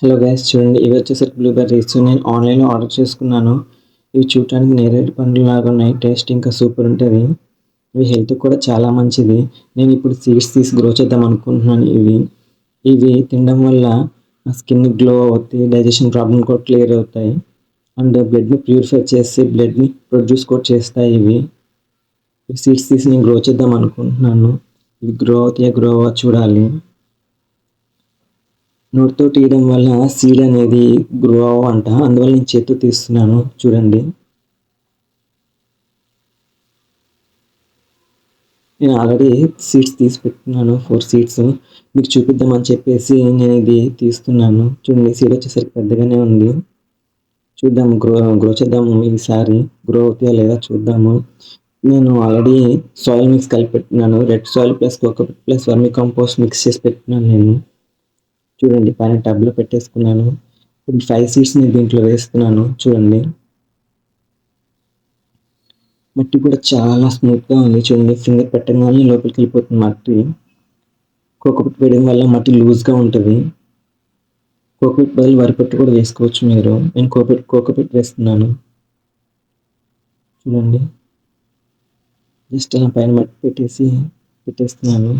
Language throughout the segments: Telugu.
హలో గైస్, చూడండి ఇవి వచ్చేసరికి బ్లూబెర్రీస్. నేను ఆన్లైన్లో ఆర్డర్ చేసుకున్నాను. ఇవి చూడటానికి నేరేడు పండ్లు లాగా ఉన్నాయి. టేస్ట్ ఇంకా సూపర్ ఉంటుంది. ఇవి హెల్త్ కూడా చాలా మంచిది. నేను ఇప్పుడు సీడ్స్ తీసి గ్రో చేద్దాం అనుకుంటున్నాను. ఇవి తినడం వల్ల స్కిన్ గ్లో అవుతాయి, డైజెషన్ ప్రాబ్లమ్ కూడా క్లియర్ అవుతాయి, అండ్ బ్లడ్ని ప్యూరిఫై చేసి బ్లడ్ని ప్రొడ్యూస్ కూడా చేస్తాయి. ఇవి సీడ్స్ తీసి నేను గ్రో చేద్దాం అనుకుంటున్నాను. ఇవి గ్రో అవుతాయా గ్రో అవ్వ చూడాలి. నోటితో తీయడం వల్ల సీడ్ అనేది గ్రో అవ్వంట, అందువల్ల నేను చేతితో తీస్తున్నాను. చూడండి, నేను ఆల్రెడీ సీడ్స్ తీసి పెట్టుకున్నాను. 4 సీడ్స్ మీకు చూపిద్దామని చెప్పేసి నేను ఇది తీస్తున్నాను. చూడండి, సీడ్ వచ్చేసరికి పెద్దగానే ఉంది. చూద్దాము, గ్రో చేద్దాము. ఈసారి గ్రో అవుతాయా లేదా చూద్దాము. నేను ఆల్రెడీ సాయిల్ మిక్స్ కలిపి పెట్టుకున్నాను. Red soil plus cocopeat plus వర్మి కంపోస్ట్ మిక్స్ చేసి పెట్టుకున్నాను నేను. చూడండి, పైన టబ్లో పెట్టేసుకున్నాను. ఇప్పుడు 5 సీడ్స్ నేను దీంట్లో వేస్తున్నాను. చూడండి, మట్టి కూడా చాలా స్మూత్గా ఉంది. చూడండి, ఫింగర్ పెట్టగానే లోపలికి వెళ్ళిపోతుంది మట్టి. కోకోపీట్ వేయడం వల్ల మట్టి లూజ్గా ఉంటుంది. కోకోపీట్ బదులు వరిపొట్టు కూడా వేసుకోవచ్చు మీరు. నేను కోకోపీట్ వేస్తున్నాను. చూడండి, జస్ట్ అలా పైన మట్టి పెట్టేస్తున్నాను.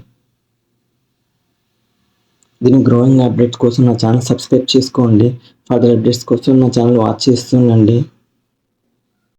దీని గ్రోయింగ్ అప్డేట్స్ కోసం నా ఛానల్ సబ్స్క్రైబ్ చేసుకోండి. ఫర్దర్ అప్డేట్స్ కోసం నా ఛానల్ వాచ్ చేస్తుండండి.